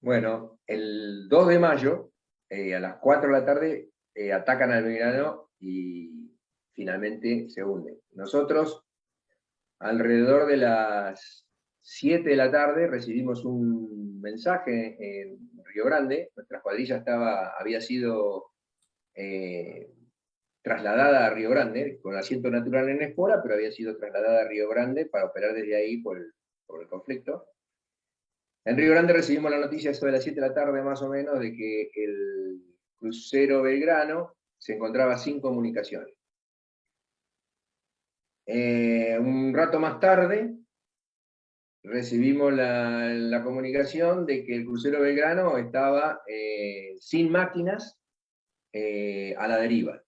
Bueno, el 2 de mayo, a las 4 de la tarde, atacan al Belgrano y finalmente se hunde. Nosotros, alrededor de las 7 de la tarde, recibimos un mensaje en Río Grande. Nuestra cuadrilla había sido eh, trasladada a Río Grande, con asiento natural en Espora, pero había sido trasladada a Río Grande para operar desde ahí por el conflicto. En Río Grande recibimos la noticia eso de las 7 de la tarde más o menos de que el crucero Belgrano se encontraba sin comunicaciones. Un rato más tarde recibimos la comunicación de que el crucero Belgrano estaba sin máquinas, a la deriva.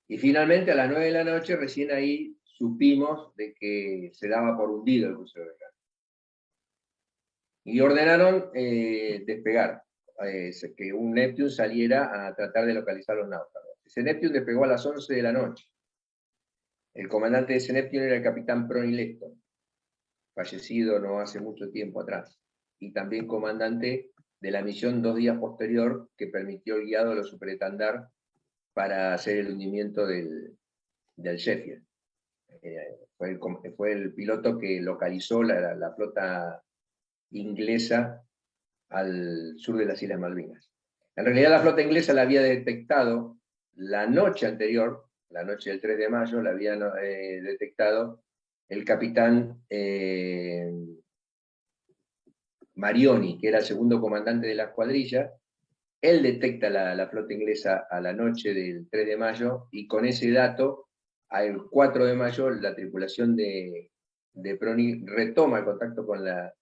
Y finalmente a las 9 de la noche recién ahí supimos de que se daba por hundido el crucero Belgrano. Y ordenaron despegar, que un Neptune saliera a tratar de localizar los náufragos. Ese Neptune despegó a las 11 de la noche. El comandante de ese Neptune era el capitán Prony Lecton, fallecido no hace mucho tiempo atrás, y también comandante de la misión 2 días posterior que permitió el guiado de los superetandar para hacer el hundimiento del Sheffield. Fue el piloto que localizó la flota inglesa al sur de las Islas Malvinas. En realidad la flota inglesa la había detectado la noche anterior, la noche del 3 de mayo, la había detectado el capitán Marioni, que era el segundo comandante de la escuadrilla. Él detecta la flota inglesa a la noche del 3 de mayo y con ese dato, al 4 de mayo, la tripulación de Prony retoma el contacto con la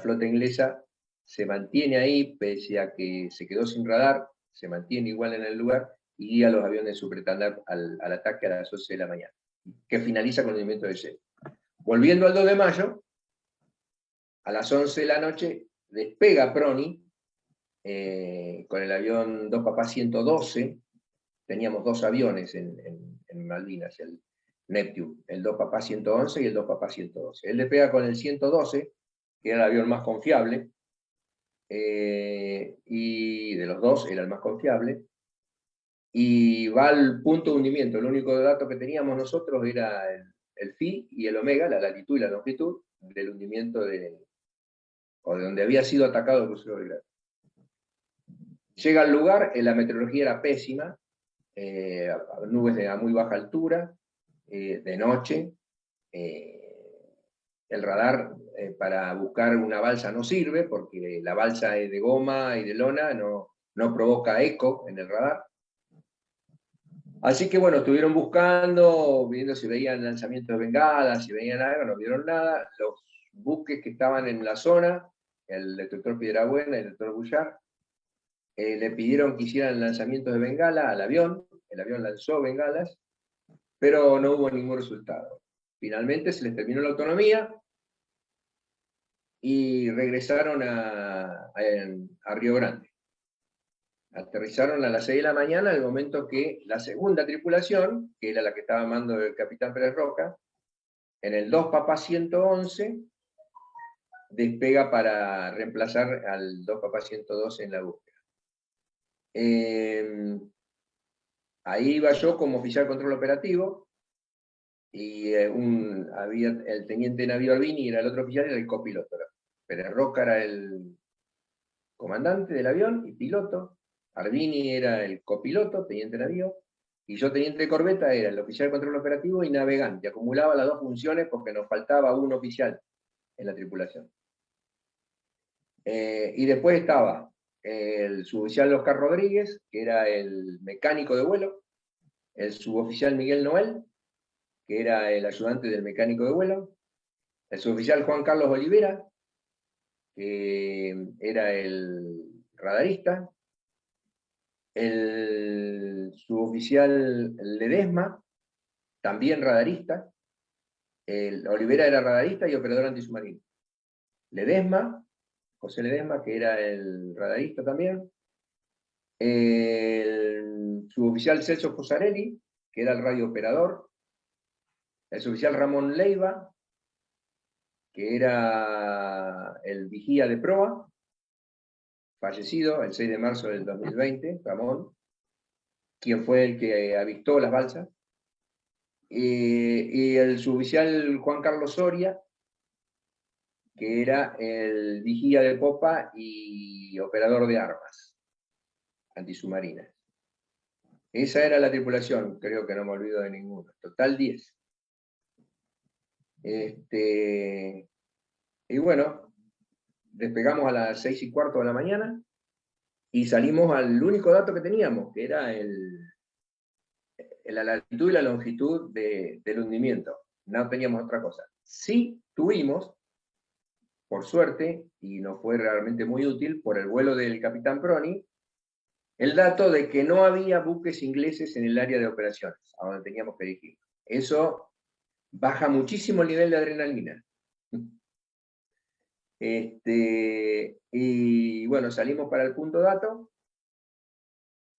flota inglesa, se mantiene ahí, pese a que se quedó sin radar, se mantiene igual en el lugar y guía a los aviones superestandar al ataque a las 11 de la mañana, que finaliza con el movimiento de Shell. Volviendo al 2 de mayo, a las 11 de la noche, despega Prony con el avión 2 Papá 112. Teníamos dos aviones en Malvinas, el Neptune, el 2 Papá 111 y el 2 Papá 112. Él despega con el 112, que era el avión más confiable, y de los dos era el más confiable, y va al punto de hundimiento. El único dato que teníamos nosotros era el phi y el omega, la latitud y la longitud del hundimiento o de donde había sido atacado el crucero Belgrano. Llega al lugar, la meteorología era pésima, nubes a muy baja altura, de noche, el radar para buscar una balsa no sirve, porque la balsa es de goma y de lona, no provoca eco en el radar. Así que bueno, estuvieron buscando, viendo si veían lanzamientos de bengalas, si veían algo, no vieron nada. Los buques que estaban en la zona, el detector Piedrabuena y el detector Bullard, le pidieron que hicieran lanzamientos de bengala al avión. El avión lanzó bengalas, pero no hubo ningún resultado. Finalmente se les terminó la autonomía y regresaron a Río Grande. Aterrizaron a las 6 de la mañana, en el momento que la segunda tripulación, que era la que estaba a mando del capitán Pérez Roca, en el 2 Papá 111, despega para reemplazar al 2 Papá 112 en la búsqueda. Ahí iba yo como oficial de control operativo, y había el teniente navío Albini, era el otro oficial, era el copiloto. Pérez Roca era el comandante del avión y piloto, Arbini era el copiloto, teniente navío, y yo, teniente de corbeta, era el oficial de control operativo y navegante. Acumulaba las dos funciones porque nos faltaba un oficial en la tripulación. Y después estaba el suboficial Oscar Rodríguez, que era el mecánico de vuelo, el suboficial Miguel Noel, que era el ayudante del mecánico de vuelo, el suboficial Juan Carlos Olivera, que era el radarista, el suboficial Ledesma, también radarista. Olivera era radarista y operador antisubmarino. Ledesma, José Ledesma, que era el radarista también. El suboficial Celso Fosarelli, que era el radiooperador. El suboficial Ramón Leiva, que era el vigía de proa. fallecido el 6 de marzo del 2020, Ramón, quien fue el que avistó las balsas, y el suboficial Juan Carlos Soria, que era el vigía de popa y operador de armas antisubmarinas. Esa era la tripulación, creo que no me olvido de ninguno. Total 10. Y bueno, despegamos a las 6:15 de la mañana y salimos al único dato que teníamos, que era la latitud y la longitud del hundimiento. No teníamos otra cosa. Sí tuvimos, por suerte, y nos fue realmente muy útil, por el vuelo del capitán Proni, el dato de que no había buques ingleses en el área de operaciones, a donde teníamos que dirigir. Eso baja muchísimo el nivel de adrenalina. Y bueno, salimos para el punto dato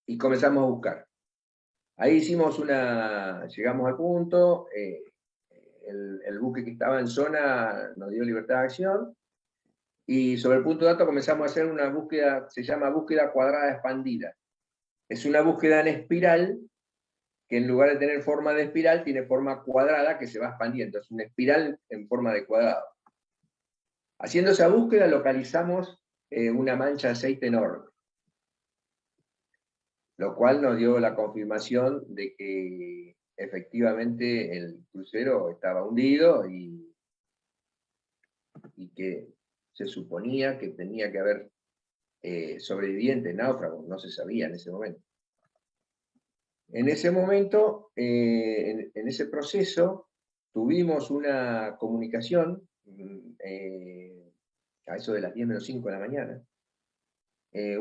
y comenzamos a buscar. Ahí llegamos al punto, el buque que estaba en zona nos dio libertad de acción, y sobre el punto dato comenzamos a hacer una búsqueda, se llama búsqueda cuadrada expandida. Es una búsqueda en espiral, que en lugar de tener forma de espiral, tiene forma cuadrada que se va expandiendo. Es una espiral en forma de cuadrado. Haciendo esa búsqueda localizamos una mancha de aceite enorme, lo cual nos dio la confirmación de que efectivamente el crucero estaba hundido y que se suponía que tenía que haber sobrevivientes, náufragos, no se sabía en ese momento. En ese momento, en ese proceso, tuvimos una comunicación, a eso de las 10:05 de la mañana,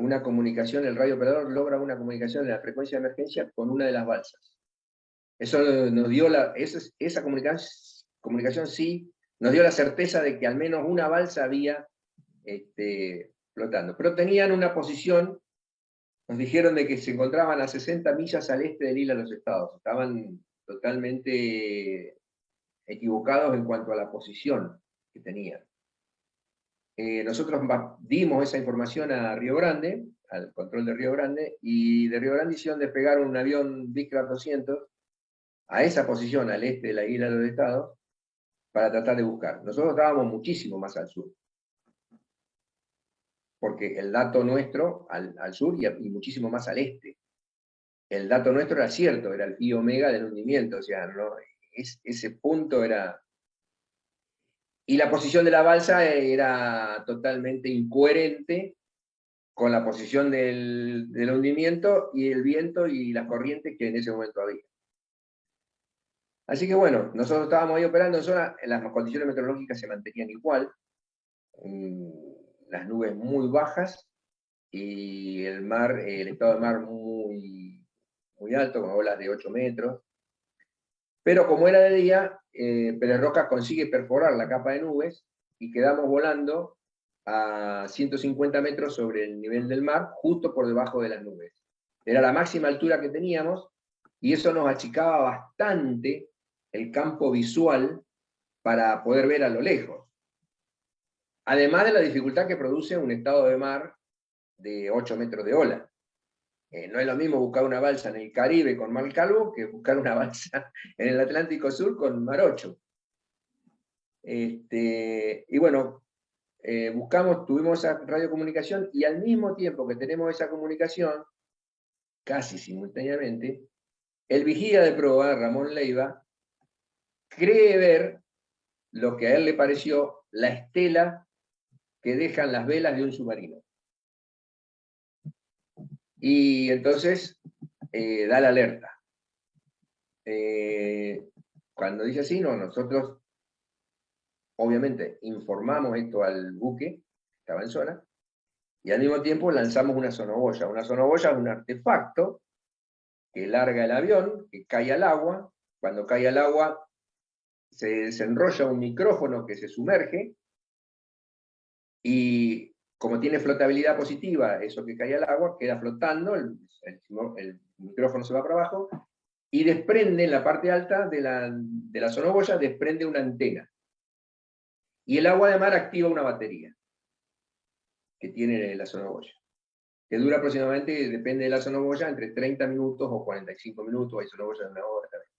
una comunicación, el radiooperador logra una comunicación en la frecuencia de emergencia con una de las balsas. Eso nos dio esa comunicación sí nos dio la certeza de que al menos una balsa había flotando. Pero tenían una posición, nos dijeron de que se encontraban a 60 millas al este del Isla de los Estados. Estaban totalmente equivocados en cuanto a la posición que tenían. Nosotros dimos esa información a Río Grande, al control de Río Grande, y de Río Grande hicieron despegar un avión Vickers 200 a esa posición, al este de la Isla de los Estados, para tratar de buscar. Nosotros estábamos muchísimo más al sur, porque el dato nuestro al sur y muchísimo más al este. El dato nuestro era cierto, era el pi omega del hundimiento, o sea, no, ese punto era... Y la posición de la balsa era totalmente incoherente con la posición del hundimiento y el viento y las corrientes que en ese momento había. Así que bueno, nosotros estábamos ahí operando en zona, las condiciones meteorológicas se mantenían igual, las nubes muy bajas y el mar, el estado del mar muy, muy alto, con olas de 8 metros. Pero como era de día, Pérez Roca consigue perforar la capa de nubes y quedamos volando a 150 metros sobre el nivel del mar, justo por debajo de las nubes. Era la máxima altura que teníamos y eso nos achicaba bastante el campo visual para poder ver a lo lejos. Además de la dificultad que produce un estado de mar de 8 metros de ola. No es lo mismo buscar una balsa en el Caribe con mar calvo que buscar una balsa en el Atlántico Sur con mar 8. Y bueno, tuvimos esa radiocomunicación y al mismo tiempo que tenemos esa comunicación, casi simultáneamente, el vigía de proa, Ramón Leiva, cree ver lo que a él le pareció la estela que dejan las velas de un submarino. Y entonces da la alerta. Cuando dice así, no, nosotros obviamente informamos esto al buque, que estaba en zona, y al mismo tiempo lanzamos una sonoboya. Una sonoboya es un artefacto que larga el avión, que cae al agua. Cuando cae al agua se desenrolla un micrófono que se sumerge, y como tiene flotabilidad positiva, eso que cae al agua queda flotando, el micrófono se va para abajo, y desprende en la parte alta de la sonoboya, desprende una antena. Y el agua de mar activa una batería que tiene la sonoboya. que dura aproximadamente, depende de la sonoboya, entre 30 minutos o 45 minutos, hay sonoboyas de 1 hora también.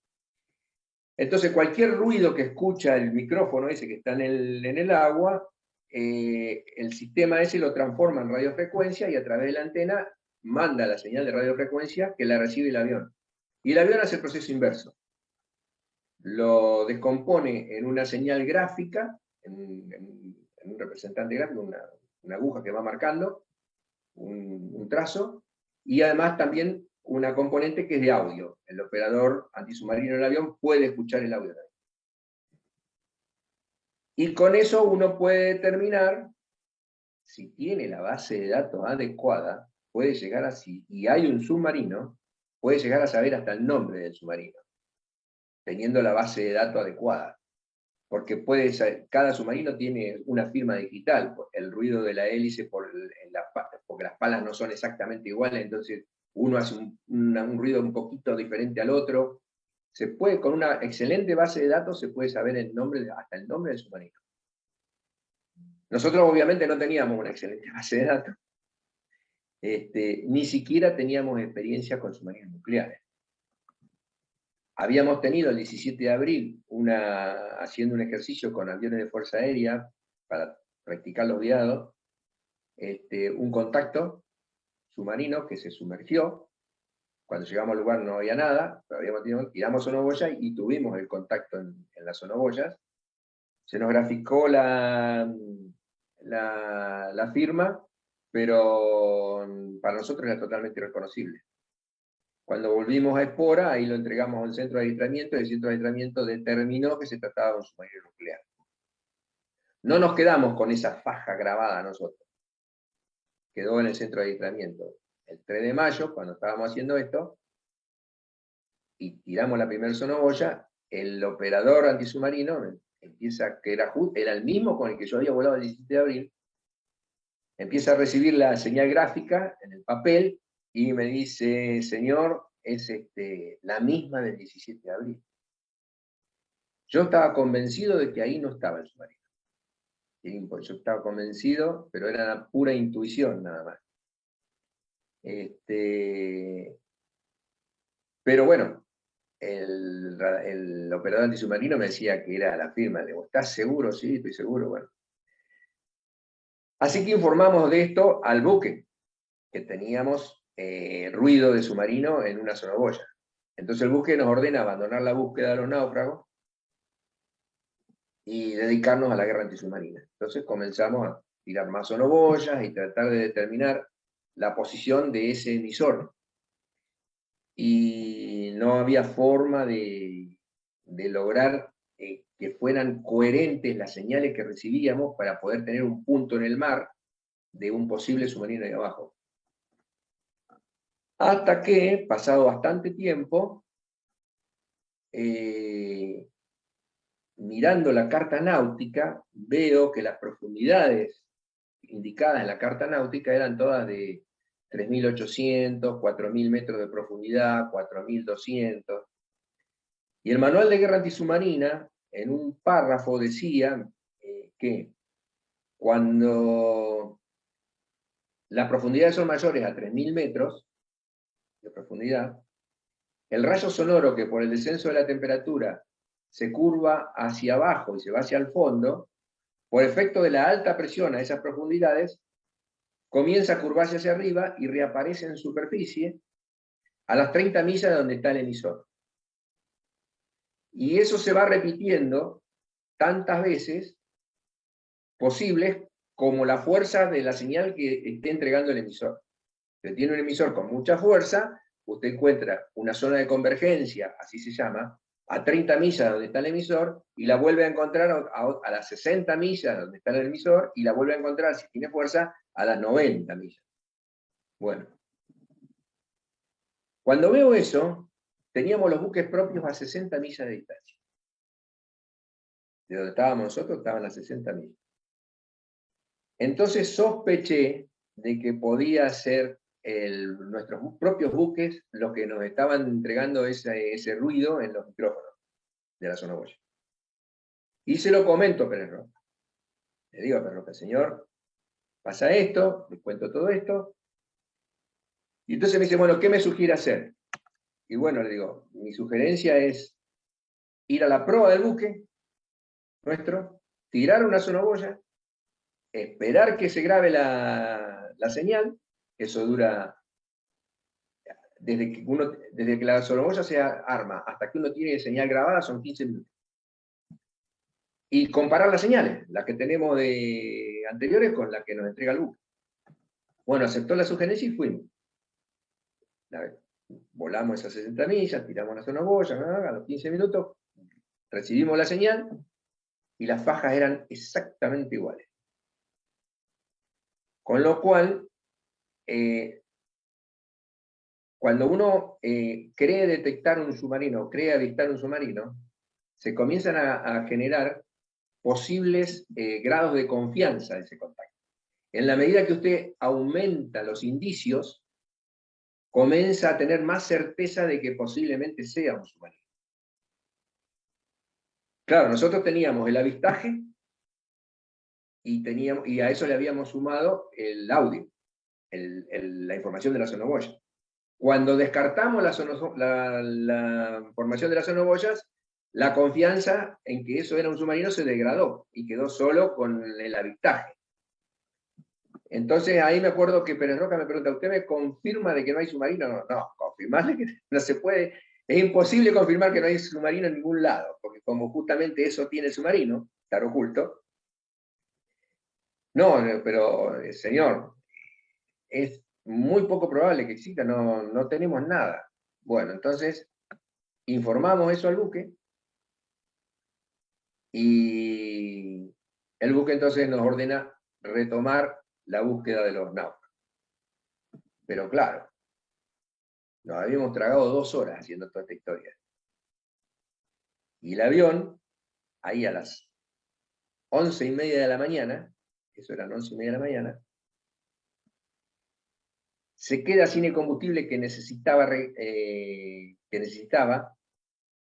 Entonces, cualquier ruido que escucha el micrófono ese que está en el agua, el sistema ese lo transforma en radiofrecuencia y a través de la antena manda la señal de radiofrecuencia que la recibe el avión. Y el avión hace el proceso inverso. Lo descompone en una señal gráfica, en un representante gráfico, una aguja que va marcando un trazo, y además también una componente que es de audio. El operador antisubmarino del avión puede escuchar el audio. Y con eso uno puede determinar, si tiene la base de datos adecuada, puede llegar a, y hay un submarino, puede llegar a saber hasta el nombre del submarino, teniendo la base de datos adecuada. Porque cada submarino tiene una firma digital, el ruido de la hélice, porque las palas no son exactamente iguales, entonces uno hace un ruido un poquito diferente al otro. Se puede, con una excelente base de datos, se puede saber hasta el nombre del submarino. Nosotros obviamente no teníamos una excelente base de datos, ni siquiera teníamos experiencia con submarinos nucleares. Habíamos tenido el 17 de abril haciendo un ejercicio con aviones de Fuerza Aérea para practicar los guiados, un contacto submarino que se sumergió. Cuando llegamos al lugar no había nada, pero tiramos sonoboya y tuvimos el contacto en las sonoboyas. Se nos graficó la firma, pero para nosotros era totalmente irreconocible. Cuando volvimos a Espora, ahí lo entregamos al centro de adiestramiento, y el centro de adiestramiento determinó que se trataba de un submarino nuclear. No nos quedamos con esa faja grabada nosotros. Quedó en el centro de adiestramiento. El 3 de mayo, cuando estábamos haciendo esto, y tiramos la primera sonoboya, el operador antisubmarino empieza, que era el mismo con el que yo había volado el 17 de abril, empieza a recibir la señal gráfica en el papel y me dice, señor, es la misma del 17 de abril. Yo estaba convencido de que ahí no estaba el submarino. Yo estaba convencido, pero era una pura intuición nada más. Pero bueno, el operador antisubmarino me decía que era la firma. Le digo, ¿estás seguro? Sí, estoy seguro. Bueno. Así que informamos de esto al buque, que teníamos ruido de submarino en una sonoboya. Entonces el buque nos ordena abandonar la búsqueda de los náufragos y dedicarnos a la guerra antisubmarina. Entonces comenzamos a tirar más sonoboyas y tratar de determinar la posición de ese emisor. Y no había forma de lograr que fueran coherentes las señales que recibíamos para poder tener un punto en el mar de un posible submarino ahí abajo. Hasta que, pasado bastante tiempo, mirando la carta náutica, veo que las profundidades indicadas en la carta náutica eran todas de 3.800, 4.000 metros de profundidad, 4.200. Y el manual de guerra antisubmarina, en un párrafo, decía que cuando las profundidades son mayores a 3.000 metros de profundidad, el rayo sonoro que por el descenso de la temperatura se curva hacia abajo y se va hacia el fondo, por efecto de la alta presión a esas profundidades, comienza a curvarse hacia arriba y reaparece en superficie a las 30 millas de donde está el emisor. Y eso se va repitiendo tantas veces posibles como la fuerza de la señal que esté entregando el emisor. Si tiene un emisor con mucha fuerza, usted encuentra una zona de convergencia, así se llama, a 30 millas donde está el emisor, y la vuelve a encontrar a las 60 millas donde está el emisor, y la vuelve a encontrar, si tiene fuerza, a las 90 millas. Bueno. Cuando veo eso, teníamos los buques propios a 60 millas de distancia. De donde estábamos nosotros, estaban a 60 millas. Entonces sospeché de que podía ser nuestros propios buques los que nos estaban entregando ese ruido en los micrófonos de la sonoboya. Y se lo comento a Pérez Roca. Le digo a Pérez Roca, señor, pasa esto, les cuento todo esto, Y entonces me dice, bueno, ¿qué me sugiere hacer? Y bueno, le digo, mi sugerencia es ir a la proa del buque nuestro, tirar una sonoboya, esperar que se grabe la señal, eso dura, desde que la sonoboya se arma hasta que uno tiene señal grabada son 15 minutos. Y comparar las señales, las que tenemos de anteriores con las que nos entrega el buque. Bueno, aceptó la sugerencia y fuimos. Volamos esas 60 millas, tiramos la sonoboya, a los 15 minutos recibimos la señal y las fajas eran exactamente iguales. Con lo cual, cuando uno cree detectar un submarino, cree avistar un submarino, se comienzan a generar posibles grados de confianza de ese contacto. En la medida que usted aumenta los indicios, comienza a tener más certeza de que posiblemente sea un submarino. Claro, nosotros teníamos el avistaje y a eso le habíamos sumado el audio, la información de la sonoboya. Cuando descartamos la información de las sonoboyas, la confianza en que eso era un submarino se degradó y quedó solo con el avistaje. Entonces ahí me acuerdo que Pérez Roca me pregunta, ¿usted me confirma de que no hay submarino? No, confirmarle que no se puede, es imposible confirmar que no hay submarino en ningún lado, porque como justamente eso tiene el submarino, estar oculto. No, pero señor, es muy poco probable que exista, no tenemos nada. Bueno, entonces informamos eso al buque y el buque entonces nos ordena retomar la búsqueda de los náufragos. Pero claro, nos habíamos tragado 2 horas haciendo toda esta historia. Y el avión, ahí a las 11:30 de la mañana, eso eran 11:30 de la mañana, se queda sin el combustible que necesitaba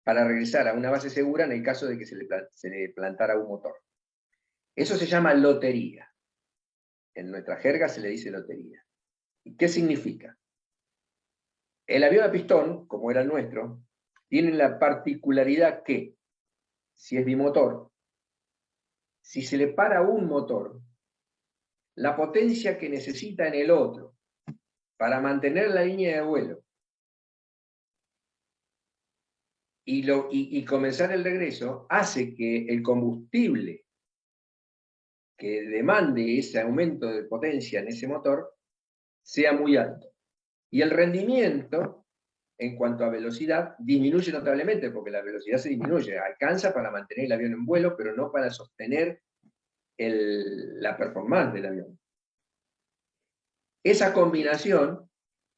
para regresar a una base segura en el caso de que se le plantara un motor. Eso se llama lotería. En nuestra jerga se le dice lotería. ¿Y qué significa? El avión a pistón, como era el nuestro, tiene la particularidad que, si es bimotor, si se le para un motor, la potencia que necesita en el otro para mantener la línea de vuelo y comenzar el regreso, hace que el combustible que demande ese aumento de potencia en ese motor sea muy alto. Y el rendimiento, en cuanto a velocidad, disminuye notablemente, porque la velocidad se disminuye, alcanza para mantener el avión en vuelo, pero no para sostener la performance del avión. Esa combinación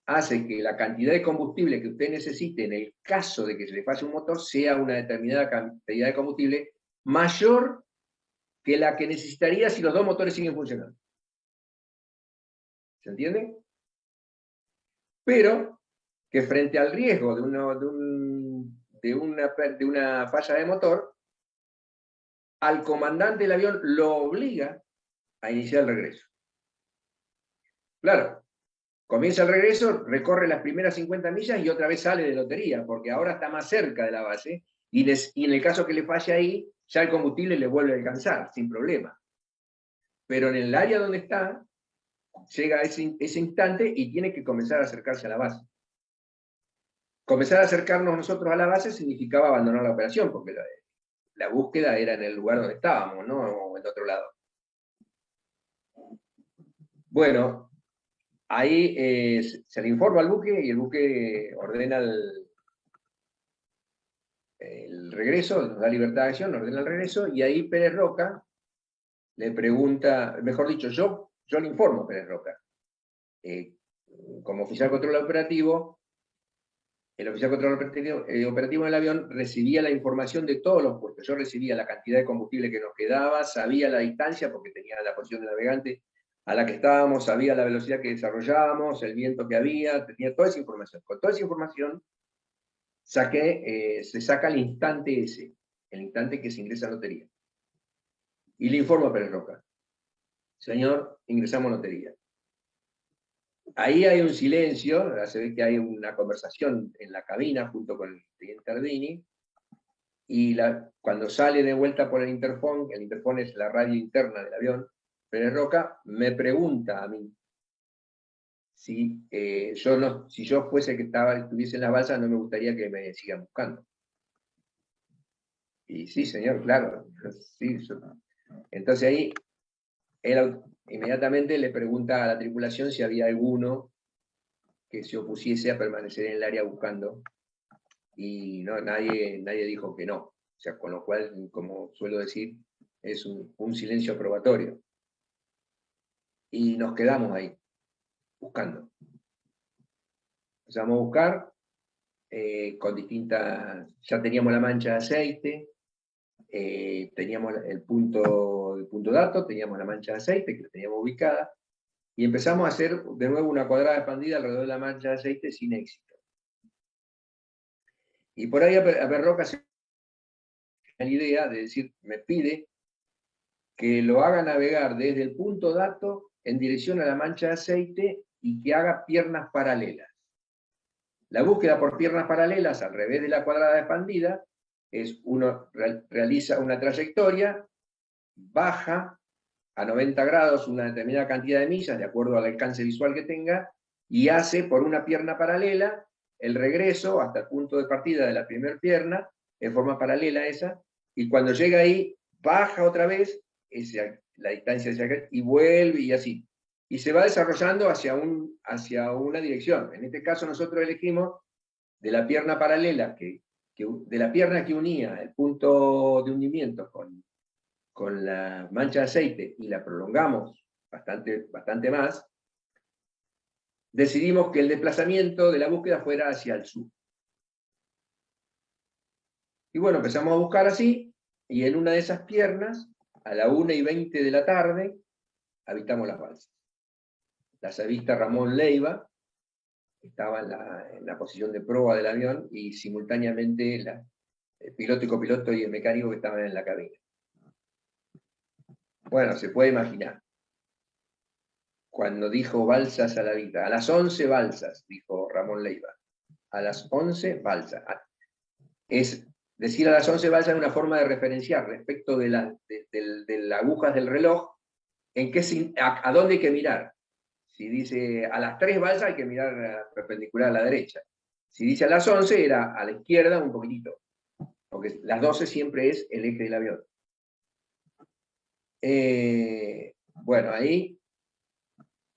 hace que la cantidad de combustible que usted necesite en el caso de que se le falle un motor sea una determinada cantidad de combustible mayor que la que necesitaría si los 2 motores siguen funcionando. ¿Se entiende? Pero que frente al riesgo de una falla de motor, al comandante del avión lo obliga a iniciar el regreso. Claro, comienza el regreso, recorre las primeras 50 millas y otra vez sale de lotería, porque ahora está más cerca de la base y en el caso que le falle ahí, ya el combustible le vuelve a alcanzar, sin problema. Pero en el área donde está, llega ese instante y tiene que comenzar a acercarse a la base. Comenzar a acercarnos nosotros a la base significaba abandonar la operación, porque la búsqueda era en el lugar donde estábamos, no en otro lado. Bueno, ahí se le informa al buque y el buque ordena el regreso, nos da libertad de acción, nos ordena el regreso, y ahí Pérez Roca le pregunta, mejor dicho, yo le informo a Pérez Roca. Como oficial de control operativo, el oficial de control operativo del avión recibía la información de todos los puestos. Yo recibía la cantidad de combustible que nos quedaba, sabía la distancia, porque tenía la posición del navegante a la que estábamos, sabía la velocidad que desarrollábamos, el viento que había, tenía toda esa información. Con toda esa información se saca el instante ese, el instante que se ingresa a lotería. Y le informo a Pérez Roca, señor, ingresamos a lotería. ahí hay un silencio, se ve que hay una conversación en la cabina junto con el teniente Ardini, y cuando sale de vuelta por el interfón es la radio interna del avión, Pérez Roca me pregunta a mí si, si yo fuese que estuviese en la balsa, no me gustaría que me sigan buscando. Y sí, señor, claro. Sí, entonces ahí él inmediatamente le pregunta a la tripulación si había alguno que se opusiese a permanecer en el área buscando, y no, nadie dijo que no. O sea, con lo cual, como suelo decir, es un silencio aprobatorio. Y nos quedamos ahí, buscando. Empezamos a buscar con distintas... Ya teníamos la mancha de aceite, teníamos el punto dato, teníamos la mancha de aceite que la teníamos ubicada, y empezamos a hacer de nuevo una cuadrada expandida alrededor de la mancha de aceite sin éxito. Y por ahí a Berroca se la idea de decir, me pide que lo haga navegar desde el punto dato en dirección a la mancha de aceite y que haga piernas paralelas. La búsqueda por piernas paralelas al revés de la cuadrada expandida es uno realiza una trayectoria, baja a 90 grados una determinada cantidad de millas, de acuerdo al alcance visual que tenga, y hace por una pierna paralela el regreso hasta el punto de partida de la primera pierna, en forma paralela esa, y cuando llega ahí, baja otra vez la distancia hacia acá, y vuelve y así. Y se va desarrollando hacia una dirección. En este caso nosotros elegimos de la pierna paralela, de la pierna que unía el punto de hundimiento con la mancha de aceite y la prolongamos bastante más, decidimos que el desplazamiento de la búsqueda fuera hacia el sur. Y bueno, empezamos a buscar así, y en una de esas piernas, a la 1:20 de la tarde, habitamos las balsas. Las avista Ramón Leiva, estaba en la posición de proa del avión, y simultáneamente el piloto y copiloto y el mecánico que estaban en la cabina. Bueno, se puede imaginar. Cuando dijo balsas a la vista, a las 11 balsas, dijo Ramón Leiva. A las 11 balsas. Es decir, a las 11 balsas es una forma de referenciar respecto de las agujas del reloj, a dónde hay que mirar. Si dice a las 3 balsas hay que mirar perpendicular a la derecha. Si dice a las 11 era a la izquierda un poquitito, porque las 12 siempre es el eje del avión. Bueno, ahí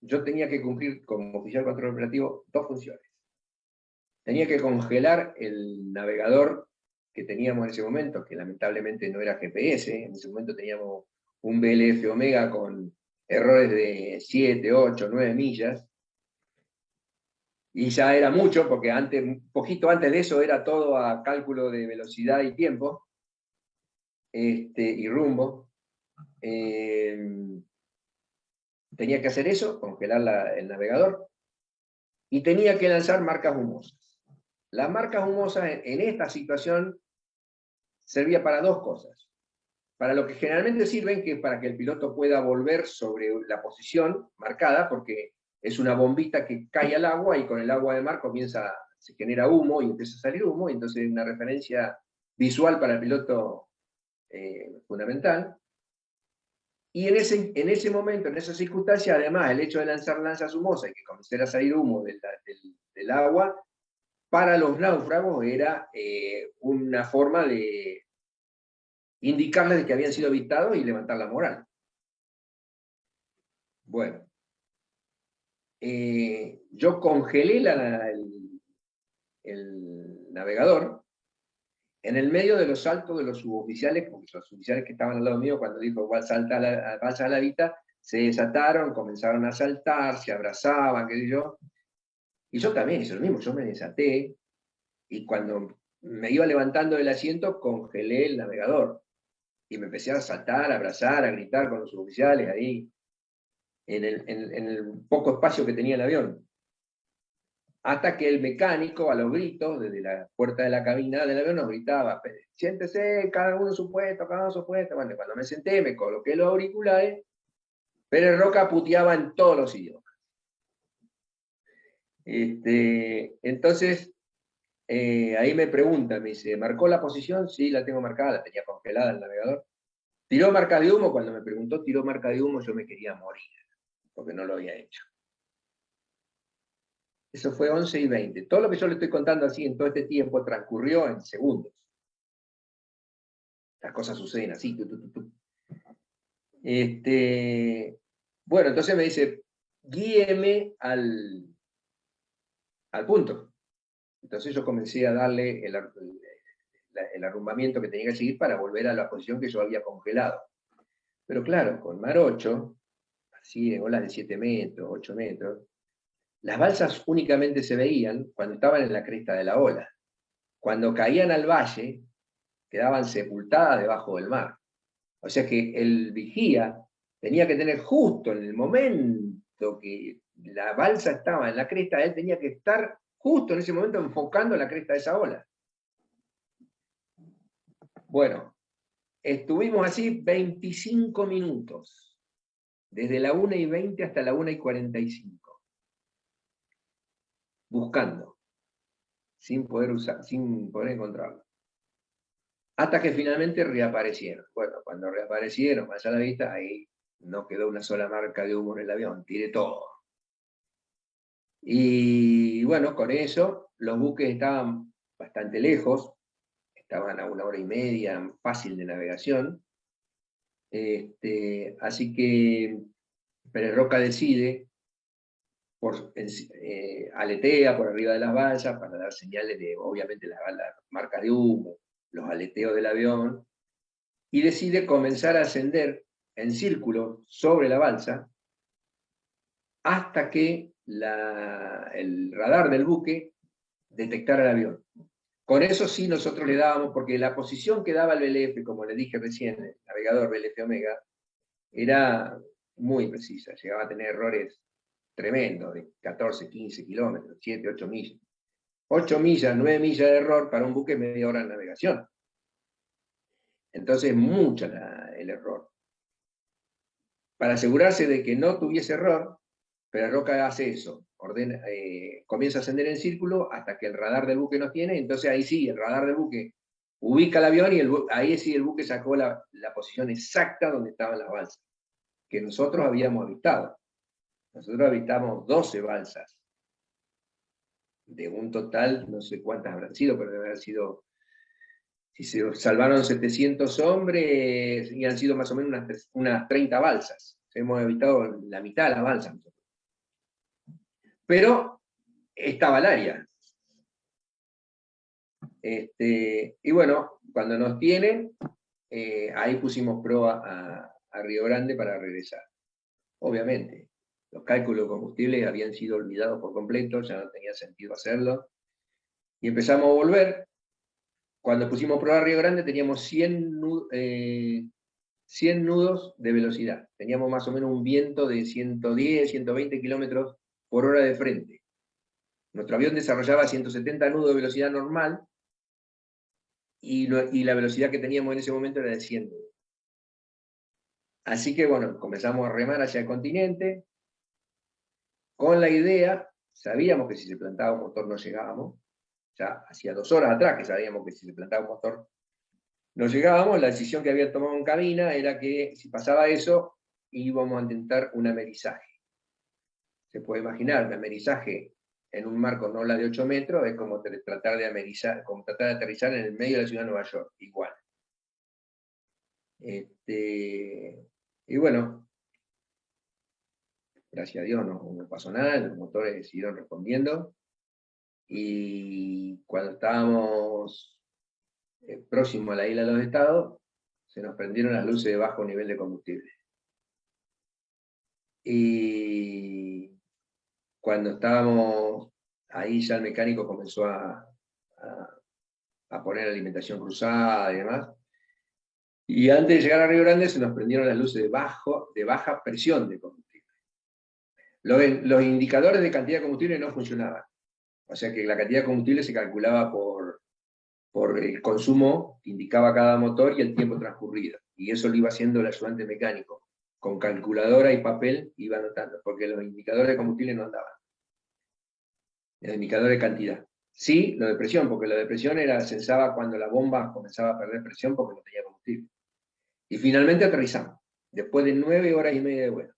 yo tenía que cumplir como oficial de control operativo dos funciones. Tenía que congelar el navegador que teníamos en ese momento, que lamentablemente no era GPS, en ese momento teníamos un BLF Omega con errores de 7, 8, 9 millas, y ya era mucho, porque poquito antes de eso era todo a cálculo de velocidad y tiempo, y rumbo. Tenía que hacer eso, congelar el navegador, y tenía que lanzar marcas humosas. Las marcas humosas en esta situación servía para dos cosas. Para lo que generalmente sirven, que es para que el piloto pueda volver sobre la posición marcada, porque es una bombita que cae al agua y con el agua de mar se genera humo y empieza a salir humo, y entonces es una referencia visual para el piloto fundamental. Y en ese momento, en esa circunstancia, además, el hecho de lanzar lanzas humosas y que comenzara a salir humo del agua, para los náufragos era una forma de indicarles de que habían sido avistados y levantar la moral. Bueno, yo congelé el navegador en el medio de los saltos de los suboficiales, porque los suboficiales que estaban al lado mío, cuando dijo balsa a la vista, se desataron, comenzaron a saltar, se abrazaban, qué sé yo. Y yo también hice lo mismo, yo me desaté, y cuando me iba levantando del asiento, congelé el navegador. Y me empecé a saltar, a abrazar, a gritar con los suboficiales ahí, en el poco espacio que tenía el avión. Hasta que el mecánico, a los gritos, desde la puerta de la cabina del avión, nos gritaba: siéntese, cada uno en su puesto, cada uno en su puesto. Bueno, cuando me senté, me coloqué los auriculares, Pérez Roca puteaba en todos los idiomas. Entonces, ahí me pregunta, me dice, ¿marcó la posición? Sí, la tengo marcada, la tenía congelada el navegador. ¿Tiró marca de humo? Cuando me preguntó, ¿tiró marca de humo? Yo me quería morir, porque no lo había hecho. Eso fue 11:20. Todo lo que yo le estoy contando así en todo este tiempo transcurrió en segundos. Las cosas suceden así. Bueno, entonces me dice, guíeme al punto. Entonces yo comencé a darle el arrumbamiento que tenía que seguir para volver a la posición que yo había congelado. Pero claro, con mar 8, así en olas de 7 metros, 8 metros, las balsas únicamente se veían cuando estaban en la cresta de la ola. Cuando caían al valle, quedaban sepultadas debajo del mar. O sea que el vigía tenía que tener justo en el momento que la balsa estaba en la cresta, él tenía que estar justo en ese momento enfocando la cresta de esa ola. Bueno, estuvimos así 25 minutos, desde la 1:20 hasta la 1:45, buscando, sin poder encontrarlo. Hasta que finalmente reaparecieron. Bueno, cuando reaparecieron, más a la vista, ahí no quedó una sola marca de humo en el avión, tiré todo. Y bueno, con eso los buques estaban bastante lejos, estaban a 1 hora y media, fácil de navegación. Así que Pérez Roca decide, aletea por arriba de las balsas para dar señales de, obviamente, las marcas de humo, los aleteos del avión, y decide comenzar a ascender en círculo sobre la balsa hasta que el radar del buque detectara el avión. Con eso sí nosotros le dábamos, porque la posición que daba el BLF, como le dije recién, el navegador BLF Omega, era muy precisa, llegaba a tener errores tremendos, de 14, 15 kilómetros, 7, 8 millas. 8 millas, 9 millas de error para un buque media hora de navegación. Entonces, mucho el error. Para asegurarse de que no tuviese error, Pérez Roca hace eso, comienza a ascender en círculo hasta que el radar del buque nos tiene, entonces ahí sí, el radar del buque ubica el avión y ahí sí el buque sacó la posición exacta donde estaban las balsas, que nosotros habíamos avistado. Nosotros avistamos 12 balsas, de un total, no sé cuántas habrán sido, pero debe haber sido, si se salvaron 700 hombres, y han sido más o menos unas 30 balsas. Hemos avistado la mitad de las balsas. Pero estaba el área. Y bueno, cuando nos tienen, ahí pusimos prueba a Río Grande para regresar. Obviamente, los cálculos de combustible habían sido olvidados por completo, ya no tenía sentido hacerlo. Y empezamos a volver. Cuando pusimos prueba a Río Grande teníamos 100 nudos de velocidad. Teníamos más o menos un viento de 110, 120 kilómetros por hora de frente. Nuestro avión desarrollaba 170 nudos de velocidad normal, y la velocidad que teníamos en ese momento era de 100. Así que bueno, comenzamos a remar hacia el continente, con la idea, sabíamos que si se plantaba un motor no llegábamos, ya hacía 2 horas atrás que sabíamos que si se plantaba un motor no llegábamos. La decisión que había tomado en cabina era que si pasaba eso, íbamos a intentar un amerizaje. Se puede imaginar, un amerizaje en un mar con ola de 8 metros es como tratar de aterrizar en el medio de la ciudad de Nueva York, igual. Y bueno, gracias a Dios no pasó nada, los motores siguieron respondiendo, y cuando estábamos próximo a la isla de los Estados, se nos prendieron las luces de bajo nivel de combustible. Y cuando estábamos ahí, ya el mecánico comenzó a poner alimentación cruzada y demás. Y antes de llegar a Río Grande se nos prendieron las luces de baja presión de combustible. Los indicadores de cantidad de combustible no funcionaban. O sea que la cantidad de combustible se calculaba por el consumo que indicaba cada motor y el tiempo transcurrido. Y eso lo iba haciendo el ayudante mecánico. Con calculadora y papel iba anotando, porque los indicadores de combustible no andaban. el indicador de cantidad. Sí, lo de presión, porque lo de presión se usaba cuando la bomba comenzaba a perder presión porque no tenía combustible. Y finalmente aterrizamos, después de 9 horas y media de vuelo.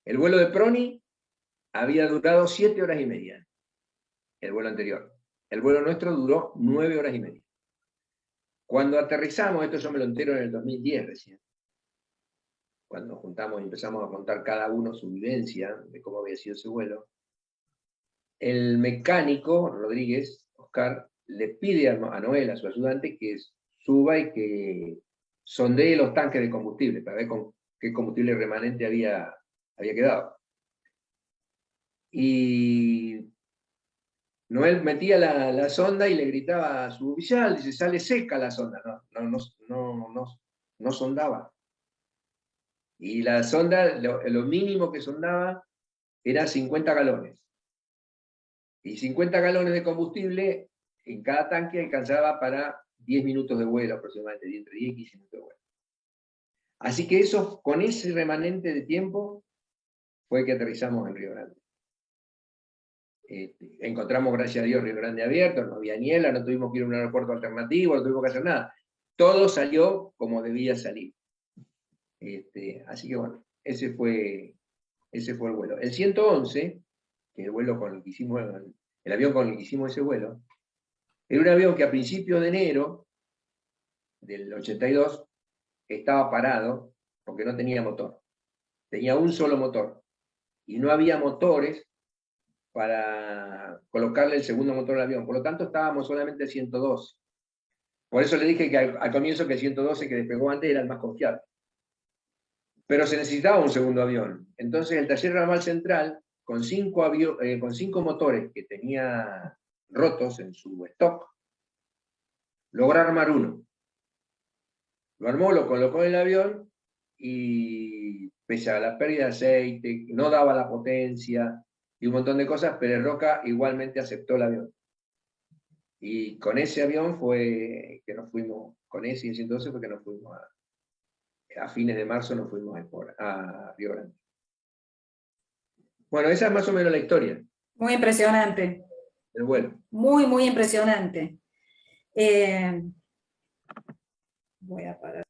El vuelo de Prony había durado 7 horas y media, el vuelo anterior. El vuelo nuestro duró 9 horas y media. Cuando aterrizamos, esto yo me lo entero en el 2010 recién, cuando juntamos y empezamos a contar cada uno su vivencia de cómo había sido ese vuelo, el mecánico, Rodríguez, Oscar, le pide a Noel, a su ayudante, que suba y que sondee los tanques de combustible, para ver con qué combustible remanente había quedado. Y Noel metía la sonda y le gritaba a su oficial, dice, sale seca la sonda. No sondaba. Y la sonda, lo mínimo que sondaba era 50 galones. Y 50 galones de combustible en cada tanque alcanzaba para 10 minutos de vuelo aproximadamente, entre 10 y 15 minutos de vuelo. Así que eso, con ese remanente de tiempo, fue que aterrizamos en Río Grande. Encontramos, gracias a Dios, Río Grande abierto, no había niebla, no tuvimos que ir a un aeropuerto alternativo, no tuvimos que hacer nada. Todo salió como debía salir. Así que bueno, ese fue el vuelo. El 111, que es el vuelo con el que hicimos, el avión con el que hicimos ese vuelo, era un avión que a principios de enero del 82 estaba parado porque no tenía motor. Tenía un solo motor. Y no había motores para colocarle el segundo motor al avión. Por lo tanto, estábamos solamente 112. Por eso le dije que al comienzo que el 112 que despegó antes era el más confiable. Pero se necesitaba un segundo avión. Entonces el taller ramal central, con 5 motores que tenía rotos en su stock, logró armar uno. Lo armó, lo colocó en el avión y pese a la pérdida de aceite, no daba la potencia y un montón de cosas, Pérez Roca igualmente aceptó el avión. Y con ese avión fue que nos fuimos, con ese y el 112 fue que nos fuimos a fines de marzo nos fuimos a Río Grande. Bueno, esa es más o menos la historia. Muy impresionante. El vuelo. Muy, muy impresionante. Voy a parar.